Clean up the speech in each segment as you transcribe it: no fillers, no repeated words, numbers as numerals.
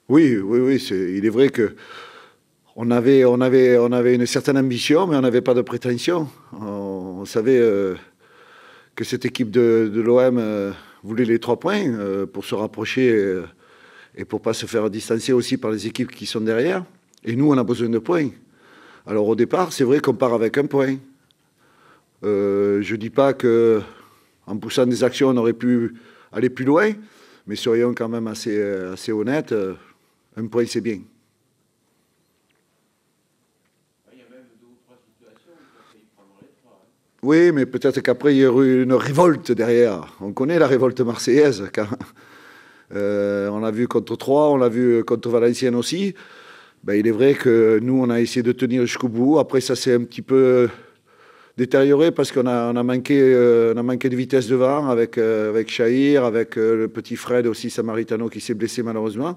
Oui, oui, oui. Il est vrai que on avait une certaine ambition, mais on n'avait pas de prétention. On savait que cette équipe de l'OM voulait les 3 points pour se rapprocher et pour pas se faire distancer aussi par les équipes qui sont derrière. Et nous, on a besoin de points. Alors au départ, c'est vrai qu'on part avec un point. Je dis pas que en poussant des actions, on aurait pu aller plus loin, mais soyons quand même assez honnêtes. Un point, c'est bien. Il y a même 2 ou 3 situations où on peut y prendre les 3. Oui, mais peut-être qu'après, il y aurait eu une révolte derrière. On connaît la révolte marseillaise. On l'a vu contre Troyes, on l'a vu contre Valenciennes aussi. Ben, il est vrai que nous, on a essayé de tenir jusqu'au bout. Après, ça s'est un petit peu détérioré parce on a manqué de vitesse devant avec Chahir, avec le petit Fred aussi, Samaritano, qui s'est blessé malheureusement.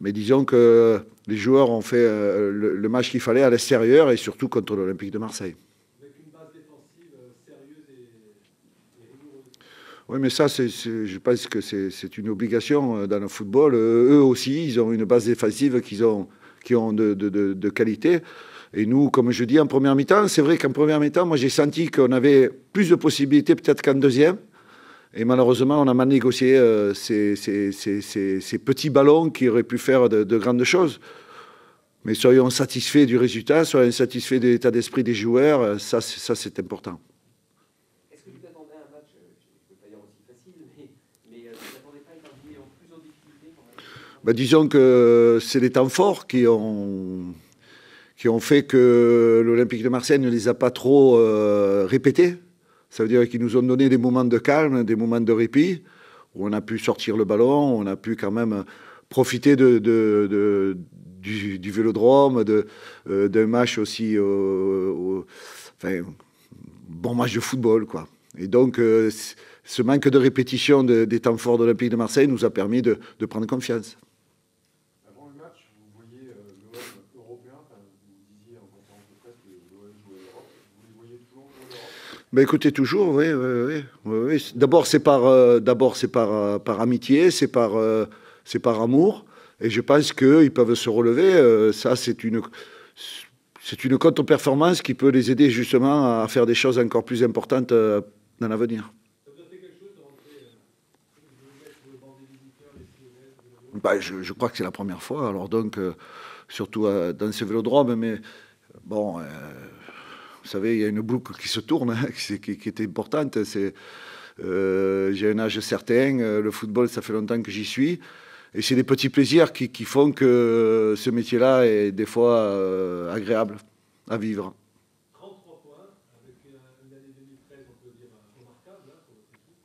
Mais disons que les joueurs ont fait le match qu'il fallait à l'extérieur et surtout contre l'Olympique de Marseille. Avec une base défensive sérieuse et rigoureuse. Oui, mais ça, je pense que c'est une obligation dans le football. Eux aussi, ils ont une base défensive qui ont de qualité. Et nous, comme je dis, en première mi-temps, c'est vrai qu'en première mi-temps, moi, j'ai senti qu'on avait plus de possibilités peut-être qu'en deuxième. Et malheureusement, on a mal négocié ces petits ballons qui auraient pu faire de grandes choses. Mais soyons satisfaits du résultat, soyons satisfaits de l'état d'esprit des joueurs. Ça, c'est important. Est-ce que vous attendez un match, je ne peux pas dire aussi facile, mais vous n'attendez pas une partie en plus en difficulté Ben, disons que c'est les temps forts qui ont fait que l'Olympique de Marseille ne les a pas trop répétés. Ça veut dire qu'ils nous ont donné des moments de calme, des moments de répit, où on a pu sortir le ballon, on a pu quand même profiter du vélodrome, d'un match aussi, enfin, bon match de football, quoi. Et donc, ce manque de répétition des temps forts de l'Olympique de Marseille nous a permis de prendre confiance. Avant le match, vous voyez l'OM européen, vous disiez en conférence de presse que l'OM jouait l'Europe. Vous les voyez toujours jouer l'Europe? Ben écoutez, toujours, oui, oui, oui, oui. D'abord, c'est par amitié, c'est par amour. Et je pense qu'ils peuvent se relever. Ça, c'est une contre-performance qui peut les aider justement à faire des choses encore plus importantes dans l'avenir. Ça vous a fait quelque chose de rentrer, de vous mettre sur le banc des visiteurs, les Lyonnais, de Ben, je crois que c'est la première fois. Alors donc, surtout dans ce vélodrome, mais bon, vous savez, il y a une boucle qui se tourne, hein, qui est importante. J'ai un âge certain, le football, ça fait longtemps que j'y suis. Et c'est des petits plaisirs qui font que ce métier-là est des fois agréable à vivre. 33 points, avec une année 2013, on peut dire remarquable pour votre équipe.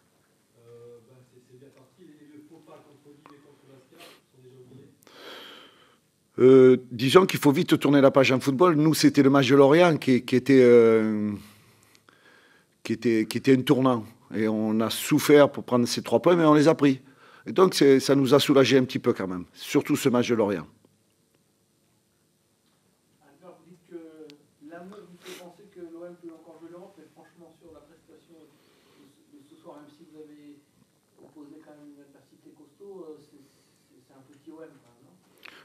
C'est bien parti. Et le faux pas contre Lille et contre Bastia sont déjà oubliés. Disons qu'il faut vite tourner la page en football. Nous, c'était le match de Lorient qui était un tournant. Et on a souffert pour prendre ces 3 points, mais on les a pris. Et donc, ça nous a soulagé un petit peu quand même. Surtout ce match de Lorient. Alors, vous dites que l'amour vous fait penser que l'OM peut encore jouer l'Europe, mais franchement, sur la prestation de ce soir, même si vous avez opposé quand même une adversité costaud, c'est un petit OM, quand même, non?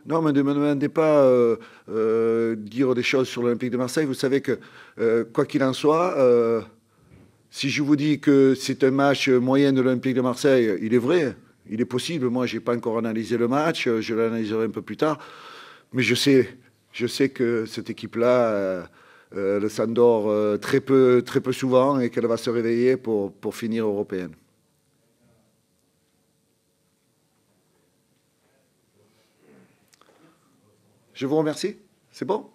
Non, mais ne me demandez pas dire des choses sur l'Olympique de Marseille. Vous savez que, quoi qu'il en soit, si je vous dis que c'est un match moyen de l'Olympique de Marseille, il est vrai, il est possible. Moi, je n'ai pas encore analysé le match, je l'analyserai un peu plus tard. Mais je sais que cette équipe-là le s'endort très peu souvent et qu'elle va se réveiller pour finir européenne. Je vous remercie. C'est bon?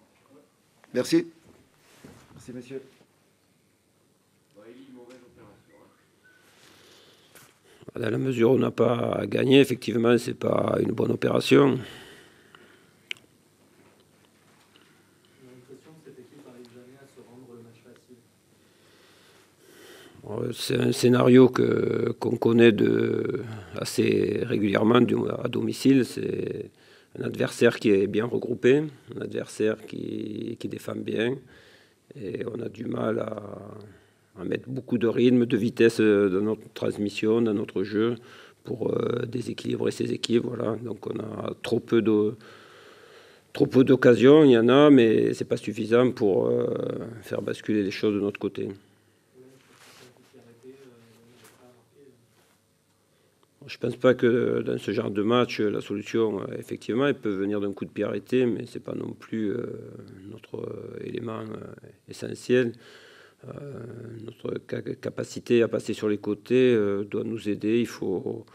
Merci. Merci, messieurs. Dans la mesure où on n'a pas gagné, effectivement, ce n'est pas une bonne opération. J'ai l'impression que cette équipe n'arrive jamais à se rendre le match facile. C'est un scénario qu'on connaît assez régulièrement à domicile. C'est un adversaire qui est bien regroupé, un adversaire qui défend bien. Et on a du mal à mettre beaucoup de rythme, de vitesse dans notre transmission, dans notre jeu, déséquilibrer ces équipes. Voilà. Donc on a trop peu d'occasions, il y en a, mais ce n'est pas suffisant pour faire basculer les choses de notre côté. Je ne pense pas que dans ce genre de match, la solution, effectivement, elle peut venir d'un coup de pied arrêté, mais ce n'est pas non plus notre élément essentiel. Notre capacité à passer sur les côtés doit nous aider. Il faut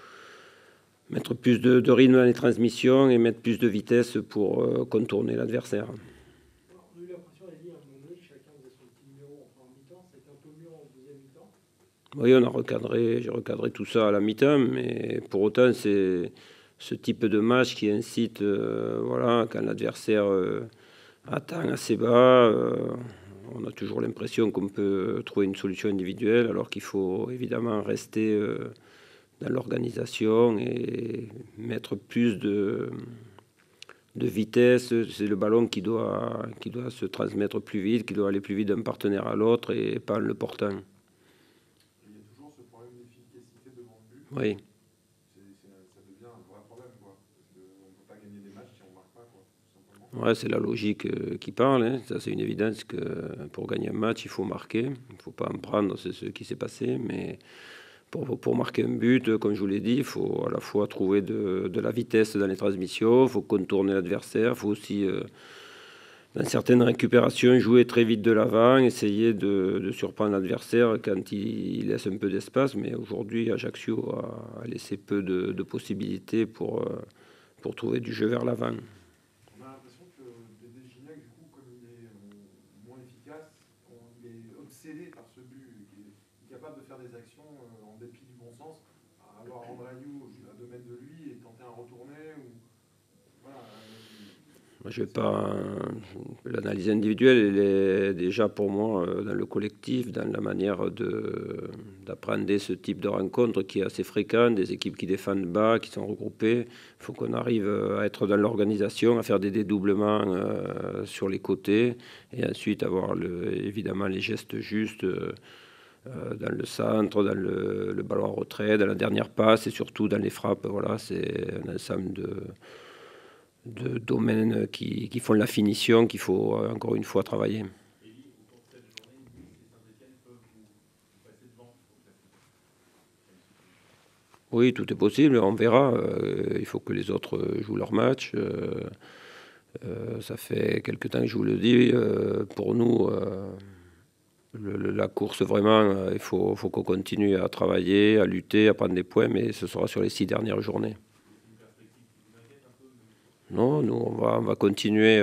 mettre plus de rythme dans les transmissions et mettre plus de vitesse pour contourner l'adversaire. On a eu l'impression, Elie, à un moment donné, que chacun faisait son petit numéro en mi-temps. C'était un peu mieux en deuxième mi-temps. Oui, j'ai recadré tout ça à la mi-temps, mais pour autant, c'est ce type de match qui incite, voilà, quand l'adversaire attend assez bas, on a toujours l'impression qu'on peut trouver une solution individuelle, alors qu'il faut évidemment rester dans l'organisation et mettre plus de vitesse. C'est le ballon qui doit se transmettre plus vite, qui doit aller plus vite d'un partenaire à l'autre et pas en le portant. Il y a toujours ce problème d'efficacité devant le but. Oui. Ça devient un vrai problème, quoi. Parce qu'on ne peut pas gagner des matchs si on ne marque pas, quoi, tout simplement. Ouais, c'est la logique qui parle. Hein. Ça, c'est une évidence que pour gagner un match, il faut marquer. Il ne faut pas en prendre, c'est ce qui s'est passé. Mais pour marquer un but, comme je vous l'ai dit, il faut à la fois trouver de la vitesse dans les transmissions, il faut contourner l'adversaire, il faut aussi, dans certaines récupérations, jouer très vite de l'avant, essayer de surprendre l'adversaire quand il laisse un peu d'espace. Mais aujourd'hui, Ajaccio a laissé peu de possibilités pour trouver du jeu vers l'avant. On a l'impression que Dédé Gignac, du coup, comme il est moins efficace, il est obsédé par ce but, il est capable de faire des actions en dépit du bon sens. Alors Andrayou, à 2 mètres de lui, et tenter un retourné, ou voilà. Je vais pas. L'analyse individuelle, elle est déjà pour moi dans le collectif, dans la manière d'apprendre ce type de rencontre qui est assez fréquent, des équipes qui défendent bas, qui sont regroupées. Il faut qu'on arrive à être dans l'organisation, à faire des dédoublements sur les côtés et ensuite avoir évidemment les gestes justes dans le centre, dans le ballon en retrait, dans la dernière passe et surtout dans les frappes. Voilà, c'est un ensemble de domaines qui font la finition qu'il faut encore une fois travailler. Oui, tout est possible, on verra. Il faut que les autres jouent leur match. Ça fait quelque temps que je vous le dis. Pour nous, la course, vraiment, il faut qu'on continue à travailler, à lutter, à prendre des points, mais ce sera sur les 6 dernières journées. Non, nous, on va continuer.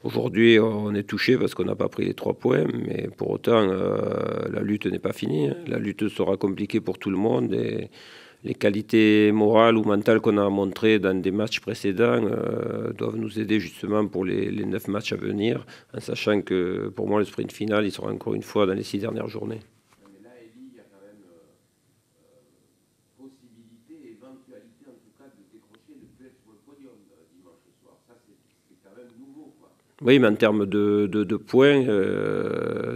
Aujourd'hui, on est touché parce qu'on n'a pas pris les 3 points, mais pour autant, la lutte n'est pas finie. La lutte sera compliquée pour tout le monde et les qualités morales ou mentales qu'on a montrées dans des matchs précédents doivent nous aider justement pour les 9 matchs à venir, en sachant que pour moi, le sprint final, il sera encore une fois dans les 6 dernières journées. Oui, mais en termes de points,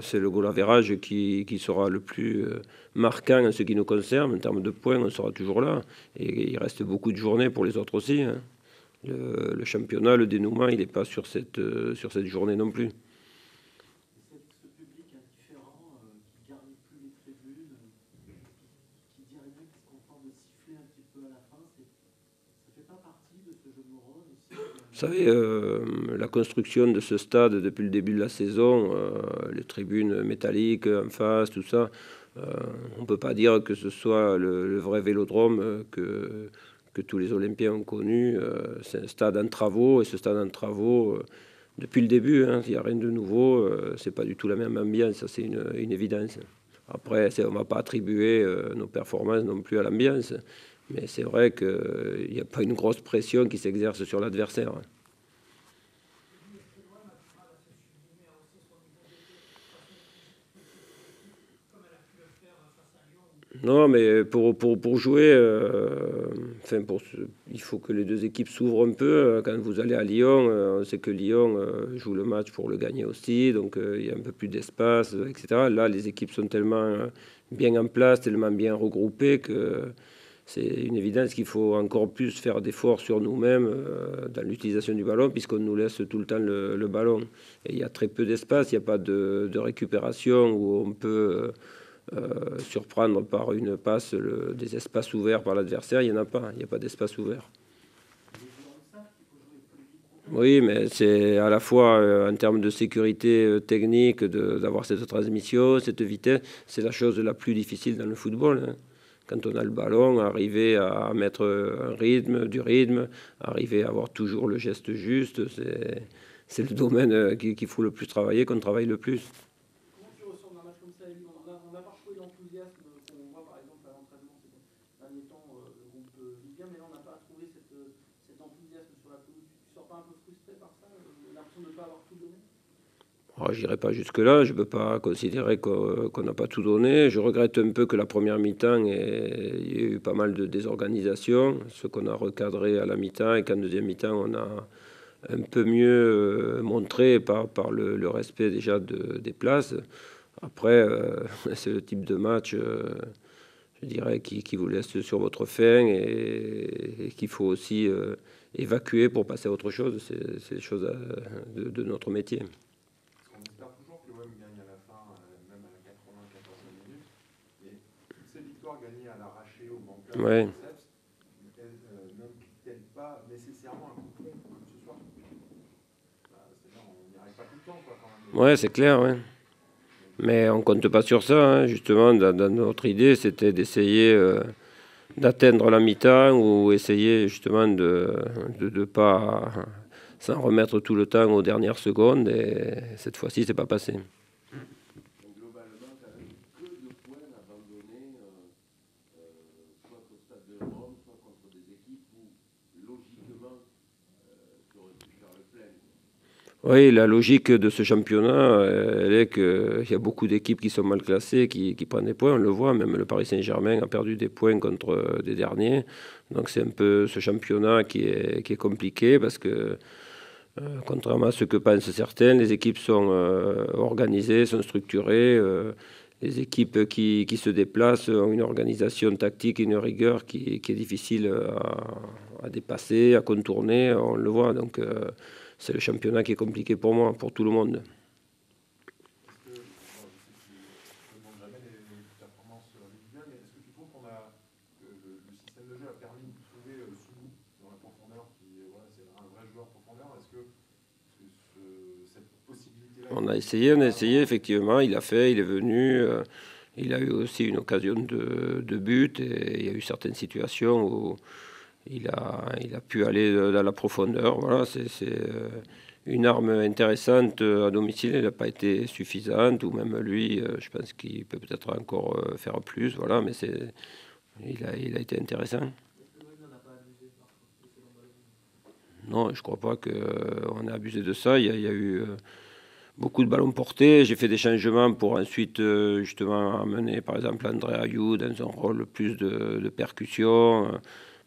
c'est le goal average qui sera le plus marquant en ce qui nous concerne. En termes de points, on sera toujours là. Et il reste beaucoup de journées pour les autres aussi. Hein. Le championnat, le dénouement, il n'est pas sur cette journée non plus. Ce public indifférent qui garde plus les tribunes, qui dit rien, qui se contente de siffler un petit peu à la fin, ça fait pas partie de ce jeu morose aussi. Vous savez, la construction de ce stade depuis le début de la saison, les tribunes métalliques en face, tout ça, on ne peut pas dire que ce soit le vrai vélodrome que tous les Olympiens ont connu. C'est un stade en travaux, et ce stade en travaux, depuis le début, hein, il n'y a rien de nouveau, c'est pas du tout la même ambiance, ça c'est une évidence. Après, on ne va pas attribuer nos performances non plus à l'ambiance. Mais c'est vrai qu'il n'y a pas une grosse pression qui s'exerce sur l'adversaire. Non, mais pour jouer, il faut que les deux équipes s'ouvrent un peu. Quand vous allez à Lyon, on sait que Lyon joue le match pour le gagner aussi, donc il y a un peu plus d'espace, etc. Là, les équipes sont tellement bien en place, tellement bien regroupées que c'est une évidence qu'il faut encore plus faire d'efforts sur nous-mêmes dans l'utilisation du ballon, puisqu'on nous laisse tout le temps le ballon. Et il y a très peu d'espace, il n'y a pas de récupération où on peut surprendre par une passe des espaces ouverts par l'adversaire. Il n'y en a pas, il n'y a pas d'espace ouvert. Oui, mais c'est à la fois en termes de sécurité technique d'avoir cette transmission, cette vitesse, c'est la chose la plus difficile dans le football, hein. Quand on a le ballon, arriver à mettre du rythme, arriver à avoir toujours le geste juste, c'est le domaine qu'il faut le plus travailler, qu'on travaille le plus. Comment tu ressens un match comme ça, Elie? On n'a pas retrouvé l'enthousiasme qu'on voit par exemple à l'entraînement ces derniers temps, le groupe Ligue 1, mais là on n'a pas trouvé cet enthousiasme sur la pelouse. Tu ne sors pas un peu frustré par ça, l'impression de ne pas avoir tout donné? Je n'irai pas jusque-là, je ne peux pas considérer qu'on n'a pas tout donné. Je regrette un peu que la première mi-temps, il y ait eu pas mal de désorganisation, ce qu'on a recadré à la mi-temps, et qu'en deuxième mi-temps, on a un peu mieux montré par le respect déjà des places. Après, c'est le type de match, je dirais, qui vous laisse sur votre faim et qu'il faut aussi évacuer pour passer à autre chose. C'est les choses de notre métier. On espère toujours que l'OM gagne à la fin, même à la 94e minute. Et toutes ces victoires gagnées à l'arraché au banc, Ouais. n'impliquent pas nécessairement un coup de pompe comme ce soir. C'est-à-dire on n'y arrive pas tout le temps, quoi, quand même. Ouais, c'est clair, ouais. Mais on compte pas sur ça, hein. Justement, dans notre idée, c'était d'essayer d'atteindre la mi-temps ou essayer justement de ne pas s'en remettre tout le temps aux dernières secondes. Et cette fois-ci, c'est pas passé. Donc globalement, tu n'as que 2 points abandonnés, soit au stade de Rome, soit contre des équipes où, logiquement, tu aurais pu faire le plein. Oui, la logique de ce championnat, elle est qu'il y a beaucoup d'équipes qui sont mal classées, qui prennent des points. On le voit, même le Paris Saint-Germain a perdu des points contre des derniers. Donc c'est un peu ce championnat qui est compliqué parce que, contrairement à ce que pensent certains, les équipes sont organisées, sont structurées. Les équipes qui se déplacent ont une organisation tactique, une rigueur qui est difficile à dépasser, à contourner. On le voit, donc c'est le championnat qui est compliqué pour moi, pour tout le monde. Est-ce que, je ne demande jamais les performances Ligue 1, mais est-ce que tu trouves que le système de jeu a permis de trouver Sougou dans la profondeur, voilà, c'est un vrai joueur profondeur? Est-ce que cette possibilité-là... On a essayé, effectivement, il est venu, il a eu aussi une occasion de but, et il y a eu certaines situations où il a pu aller dans la profondeur. Voilà, c'est une arme intéressante à domicile. Elle n'a pas été suffisante, ou même lui, je pense qu'il peut peut-être encore faire plus. Voilà, mais il a été intéressant. Non, je ne crois pas qu'on a abusé de ça. Il y a eu beaucoup de ballons portés. J'ai fait des changements pour ensuite justement amener par exemple André Ayou dans un rôle plus de percussion.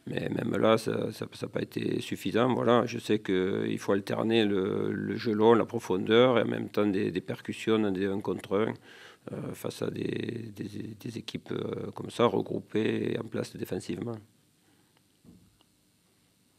Mais même là, ça n'a pas été suffisant. Voilà, je sais qu'il faut alterner le jeu long, la profondeur, et en même temps des percussions dans des 1 contre 1 face à des équipes comme ça, regroupées et en place défensivement.